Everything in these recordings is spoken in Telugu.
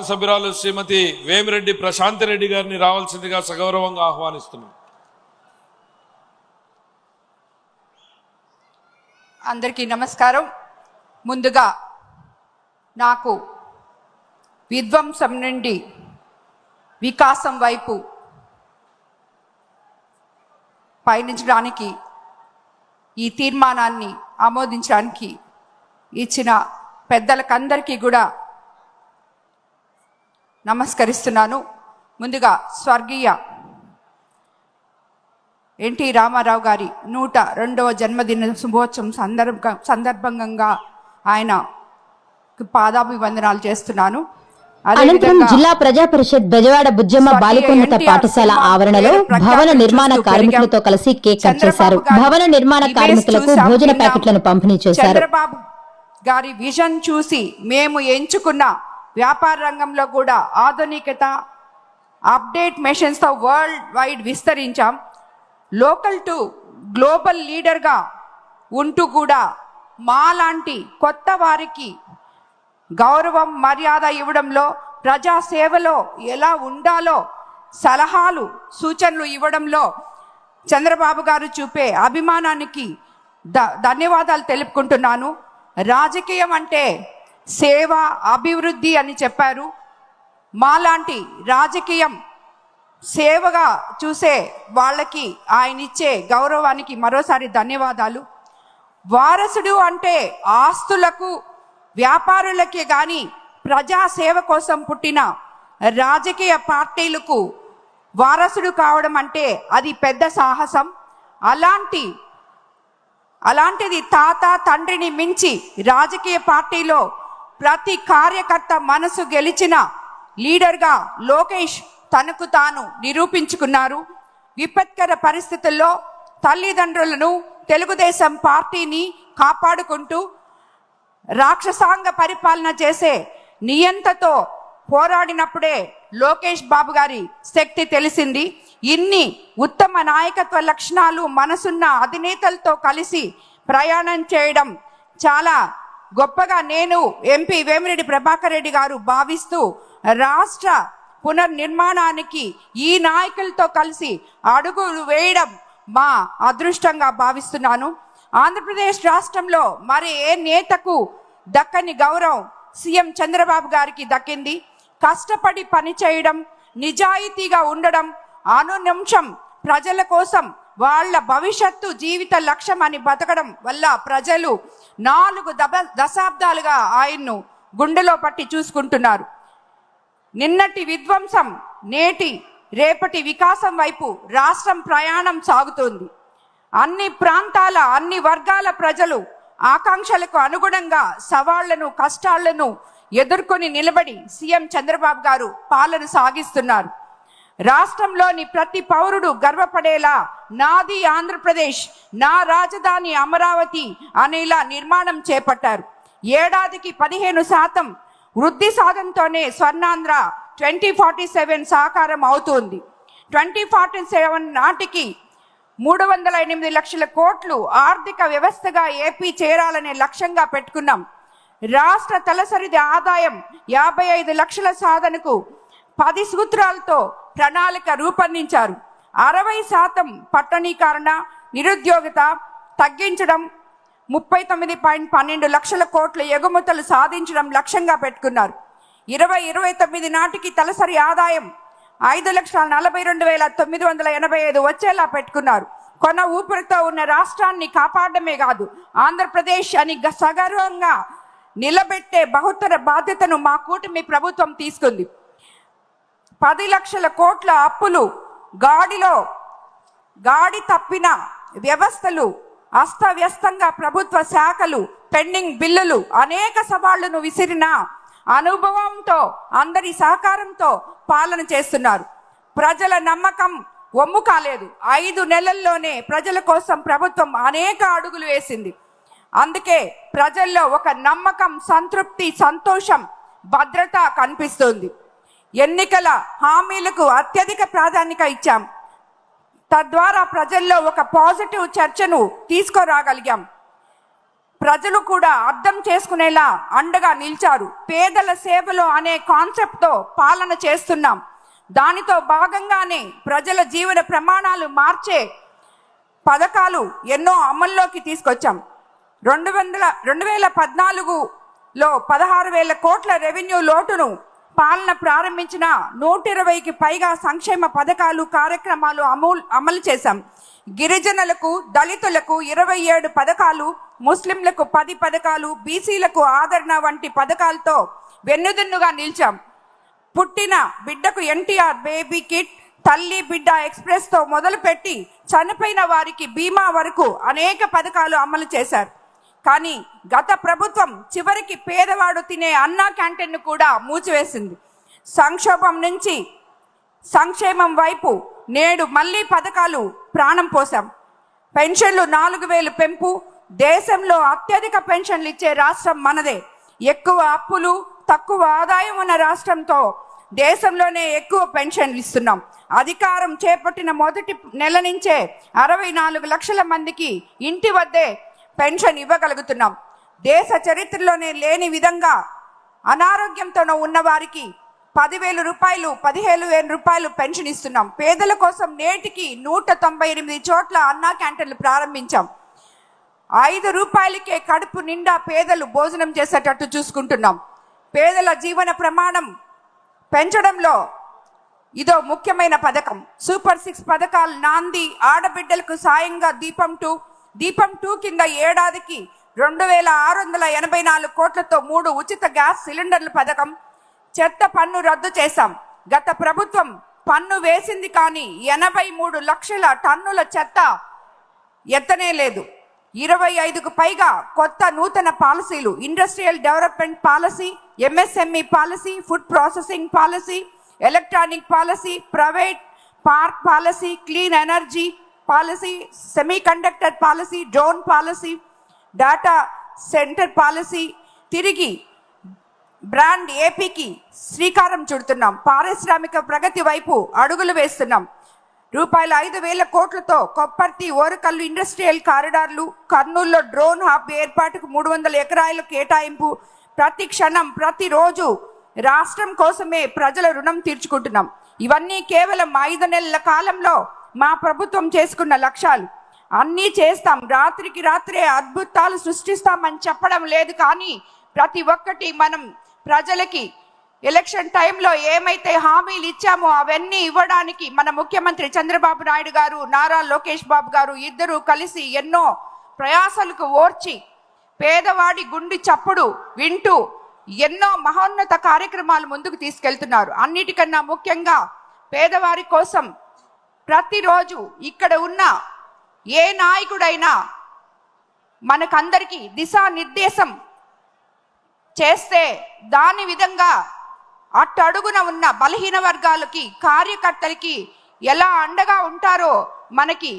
శాసనసభ్యురాలు శ్రీమతి వేమిరెడ్డి ప్రశాంతిరెడ్డి గారిని రావాల్సిందిగా సగౌరవంగా ఆహ్వానిస్తున్నాం. అందరికీ నమస్కారం. ముందుగా నాకు విధ్వంసం నుండి వికాసం వైపు పయనించడానికి ఈ తీర్మానాన్ని ఆమోదించడానికి ఇచ్చిన పెద్దలకందరికీ కూడా నమస్కరిస్తున్నాను. ముందుగా స్వర్గీయ ఎన్టీ రామారావు గారి 102వ జన్మదిన శుభోత్సవం సందర్భంగా ఆయన పాదాభివందనాలు చేస్తున్నాను. అనంతరం జిల్లా ప్రజా పరిషత్ బెజవాడ బుజ్జమ్మ బాలికోన్నత పాఠశాల ఆవరణలో భవన నిర్మాణ కార్మికులతో కలిసి కేక్ కట్ చేశారు. భవన నిర్మాణ కార్మికులకు భోజన ప్యాకెట్లను పంపిణీ చేశారు. చంద్రబాబు గారి విజన్ చూసి మేము ఎంచుకున్న వ్యాపార రంగంలో కూడా ఆధునికత అప్డేట్ మెషిన్స్ తో వరల్డ్ వైడ్ విస్తరించాం. లోకల్ టు గ్లోబల్ లీడర్గా ఉంటూ కూడా మాలాంటి కొత్త వారికి గౌరవం మర్యాద ఇవ్వడంలో, ప్రజా సేవలో ఎలా ఉండాలో సలహాలు సూచనలు ఇవ్వడంలో చంద్రబాబు గారు చూపే అభిమానానికి ధన్యవాదాలు తెలుపుకుంటున్నాను. రాజకీయం అంటే సేవ, అభివృద్ధి అని చెప్పారు. మాలాంటి రాజకీయం సేవగా చూసే వాళ్ళకి ఆయన ఇచ్చే గౌరవానికి మరోసారి ధన్యవాదాలు. వారసుడు అంటే ఆస్తులకు వ్యాపారులకే కానీ ప్రజా సేవ కోసం పుట్టిన రాజకీయ పార్టీలకు వారసుడు కావడం అంటే అది పెద్ద సాహసం. అలాంటిది తాత తండ్రిని మించి రాజకీయ పార్టీలో ప్రతి కార్యకర్త మనసు గెలిచిన లీడర్గా లోకేష్ తనకు తాను నిరూపించుకున్నారు. విపత్కర పరిస్థితుల్లో తల్లిదండ్రులను, తెలుగుదేశం పార్టీని కాపాడుకుంటూ రాక్షసాంగ పరిపాలన చేసే నియంతతో పోరాడినప్పుడే లోకేష్ బాబు గారి శక్తి తెలిసింది. ఇన్ని ఉత్తమ నాయకత్వ లక్షణాలు మనసున్న అధినేతలతో కలిసి ప్రయాణం చేయడం చాలా గొప్పగా నేను ఎంపీ వేమిరెడ్డి ప్రభాకర్ రెడ్డి గారు భావిస్తూ రాష్ట్ర పునర్నిర్మాణానికి ఈ నాయకులతో కలిసి అడుగులు వేయడం మా అదృష్టంగా భావిస్తున్నాను. ఆంధ్రప్రదేశ్ రాష్ట్రంలో మరి ఏ నేతకు దక్కని గౌరవం సీఎం చంద్రబాబు గారికి దక్కింది. కష్టపడి పనిచేయడం, నిజాయితీగా ఉండడం, అనునిమిషం ప్రజల కోసం వాళ్ళ భవిష్యత్తు జీవిత లక్ష్యం అని బతకడం వల్ల ప్రజలు 4 దశాబ్దాలుగా ఆయన్ను గుండెలో పట్టి చూసుకుంటున్నారు. నిన్నటి విధ్వంసం నేటి రేపటి వికాసం వైపు రాష్ట్రం ప్రయాణం సాగుతోంది. అన్ని ప్రాంతాల, అన్ని వర్గాల ప్రజలు ఆకాంక్షలకు అనుగుణంగా సవాళ్లను, కష్టాలను ఎదుర్కొని నిలబడి సీఎం చంద్రబాబు గారు పాలన సాగిస్తున్నారు. రాష్ట్రంలోని ప్రతి పౌరుడు గర్వపడేలా నాది ఆంధ్రప్రదేశ్, నా రాజధాని అమరావతి అనేలా నిర్మాణం చేపట్టారు. ఏడాదికి 15% వృద్ధి సాధనతోనే స్వర్ణాంధ్ర 2047 సాకారం అవుతుంది. 2047 నాటికి 308 లక్షల కోట్లు ఆర్థిక వ్యవస్థగా ఏపీ చేరాలనే లక్ష్యంగా పెట్టుకున్నాం. రాష్ట్ర తలసరి ఆదాయం 55 లక్షల సాధనకు 10 సూత్రాలతో ప్రణాళిక రూపొందించారు. 60% పట్టణీకరణ, నిరుద్యోగత తగ్గించడం, 39.12 లక్షల కోట్ల ఎగుమతులు సాధించడం లక్ష్యంగా పెట్టుకున్నారు. 2029 నాటికి తలసరి ఆదాయం 5,42,985 వచ్చేలా పెట్టుకున్నారు. కొన ఊపిరితో ఉన్న రాష్ట్రాన్ని కాపాడమే కాదు, ఆంధ్రప్రదేశ్ అని సగర్వంగా నిలబెట్టే బహుత్తర బాధ్యతను మా కూటమి ప్రభుత్వం తీసుకుంది. 10 లక్షల కోట్ల అప్పులు, గాడి తప్పిన వ్యవస్థలు, అస్తవ్యస్తంగా ప్రభుత్వ శాఖలు, పెండింగ్ బిల్లులు, అనేక సవాళ్లను విసిరిన అనుభవంతో అందరి సహకారంతో పాలన చేస్తున్నారు. ప్రజల నమ్మకం ఒమ్ము కాలేదు. 5 నెలల్లోనే ప్రజల కోసం ప్రభుత్వం అనేక అడుగులు వేసింది. అందుకే ప్రజల్లో ఒక నమ్మకం, సంతృప్తి, సంతోషం, భద్రత కనిపిస్తుంది. ఎన్నికల హామీలకు అత్యధిక ప్రాధాన్యత ఇచ్చాం. తద్వారా ప్రజల్లో ఒక పాజిటివ్ చర్చను తీసుకురాగలిగాం. ప్రజలు కూడా అర్థం చేసుకునేలా అండగా నిలిచారు. పేదల సేవలో అనే కాన్సెప్ట్తో పాలన చేస్తున్నాం. దానితో భాగంగానే ప్రజల జీవన ప్రమాణాలు మార్చే పథకాలు ఎన్నో అమల్లోకి తీసుకొచ్చాం. 2014లో 16,000 కోట్ల రెవెన్యూ లోటును పాలన ప్రారంభించిన 120కి పైగా సంక్షేమ పథకాలు కార్యక్రమాలు అమలు చేశాం. గిరిజనులకు, దళితులకు 27 పథకాలు, ముస్లింలకు 10 పథకాలు, బీసీలకు ఆదరణ వంటి పథకాలతో వెన్నుదన్నుగా నిలిచాం. పుట్టిన బిడ్డకు ఎన్టీఆర్ బేబీ కిట్, తల్లి బిడ్డ ఎక్స్ప్రెస్తో మొదలుపెట్టి చనిపోయిన వారికి బీమా వరకు అనేక పథకాలు అమలు చేశారు. కానీ గత ప్రభుత్వం చివరికి పేదవాడు తినే అన్నా క్యాంటీన్ను కూడా మూసివేసింది. సంక్షోభం నుంచి సంక్షేమం వైపు నేడు మళ్ళీ పథకాలు ప్రాణం పోసాం. పెన్షన్లు 4,000 పెంపు. దేశంలో అత్యధిక పెన్షన్లు ఇచ్చే రాష్ట్రం మనదే. ఎక్కువ అప్పులు, తక్కువ ఆదాయం ఉన్న రాష్ట్రంతో దేశంలోనే ఎక్కువ పెన్షన్లు ఇస్తున్నాం. అధికారం చేపట్టిన మొదటి నెల నుంచే 64 లక్షల మందికి ఇంటి వద్దే పెన్షన్ ఇవ్వగలుగుతున్నాం. దేశ చరిత్రలోనే లేని విధంగా అనారోగ్యంతో ఉన్న వారికి 10,000 రూపాయలు, 15,000 రూపాయలు పెన్షన్ ఇస్తున్నాం. పేదల కోసం నేటికి 198 చోట్ల అన్నా క్యాంటీన్లు ప్రారంభించాం. 5 రూపాయలకే కడుపు నిండా పేదలు భోజనం చేసేటట్టు చూసుకుంటున్నాం. పేదల జీవన ప్రమాణం పెంచడంలో ఇదో ముఖ్యమైన పథకం. సూపర్ 6 పథకాలు నాంది. ఆడబిడ్డలకు సాయంగా దీపం 2 కింద ఏడాదికి 2,684 కోట్లతో 3 ఉచిత గ్యాస్ సిలిండర్ల పథకం. చెత్త పన్ను రద్దు చేశాం. గత ప్రభుత్వం పన్ను వేసింది కానీ 83 లక్షల టన్నుల చెత్త ఎత్తనే లేదు. 25కు పైగా కొత్త నూతన పాలసీలు, industrial development policy, MSME policy, food processing policy, electronic policy, private park policy, clean energy policy, semiconductor policy, drone policy, data centre policy, తిరిగి బ్రాండ్ ఏపీకి శ్రీకారం చుడుతున్నాం. పారిశ్రామిక ప్రగతి వైపు అడుగులు వేస్తున్నాం. ₹5,000 కోట్లతో కొప్పర్తి, ఓరకల్లు ఇండస్ట్రియల్ కారిడార్లు, కర్నూలులో డ్రోన్ హబ్ ఏర్పాటుకు 300 ఎకరాల కేటాయింపు. ప్రతి క్షణం, ప్రతిరోజు రాష్ట్రం కోసమే ప్రజల రుణం తీర్చుకుంటున్నాం. ఇవన్నీ కేవలం 5 నెలల కాలంలో మా ప్రభుత్వం చేసుకున్న లక్ష్యాలు. అన్నీ చేస్తాం, రాత్రికి రాత్రే అద్భుతాలు సృష్టిస్తామని చెప్పడం లేదు. కానీ ప్రతి ఒక్కటి మనం ప్రజలకి ఎలక్షన్ టైంలో ఏమైతే హామీలు ఇచ్చామో అవన్నీ ఇవ్వడానికి మన ముఖ్యమంత్రి చంద్రబాబు నాయుడు గారు, నారా లోకేష్ బాబు గారు ఇద్దరూ కలిసి ఎన్నో ప్రయాసాలకు ఓర్చి పేదవాడి గుండె చప్పుడు వింటూ ఎన్నో మహోన్నత కార్యక్రమాలు ముందుకు తీసుకెళ్తున్నారు. అన్నిటికన్నా ముఖ్యంగా పేదవారి కోసం ప్రతిరోజు ఇక్కడ ఉన్న ఏ నాయకుడైనా మనకందరికీ దిశానిర్దేశం చేస్తే దాని విధంగా అట్టడుగున ఉన్న బలహీన వర్గాలకి, కార్యకర్తలకి ఎలా అండగా ఉంటారో మనకి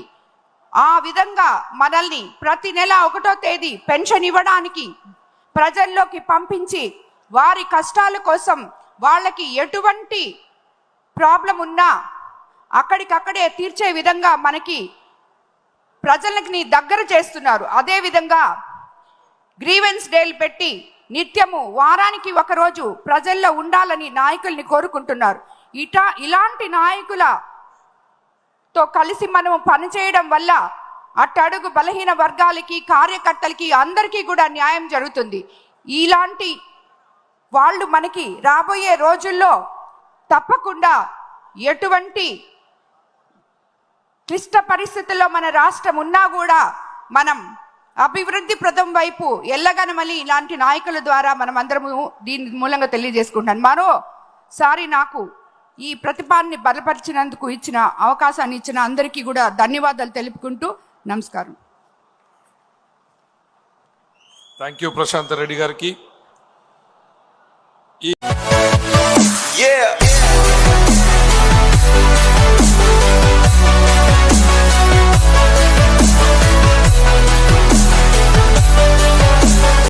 ఆ విధంగా మనల్ని ప్రతి నెల 1వ తేదీ పెన్షన్ ఇవ్వడానికి ప్రజల్లోకి పంపించి వారి కష్టాల కోసం వాళ్ళకి ఎటువంటి ప్రాబ్లం ఉన్నా అక్కడికక్కడే తీర్చే విధంగా మనకి ప్రజలకి దగ్గర చేస్తున్నారు. అదేవిధంగా గ్రీవెన్స్ డేలు పెట్టి నిత్యము వారానికి 1 రోజు ప్రజల్లో ఉండాలని నాయకుల్ని కోరుకుంటున్నారు. ఇలాంటి నాయకులతో కలిసి మనము పనిచేయడం వల్ల అట్టడుగు బలహీన వర్గాలకి, కార్యకర్తలకి అందరికీ కూడా న్యాయం జరుగుతుంది. ఇలాంటి వాళ్ళు మనకి రాబోయే రోజుల్లో తప్పకుండా ఎటువంటి క్లిష్ట పరిస్థితుల్లో మన రాష్ట్రం ఉన్నా కూడా మనం అభివృద్ధి ప్రదం వైపు ఎల్లగనమని ఇలాంటి నాయకుల ద్వారా మనం అందరము దీని మూలంగా తెలియజేసుకుంటాను. మరోసారి నాకు ఈ ప్రతిపాదనని బలపరిచినందుకు ఇచ్చిన అవకాశాన్ని ఇచ్చిన అందరికీ కూడా ధన్యవాదాలు తెలుపుకుంటూ నమస్కారం. థ్యాంక్ యూ ప్రశాంత్ రెడ్డి గారికి. Yeah.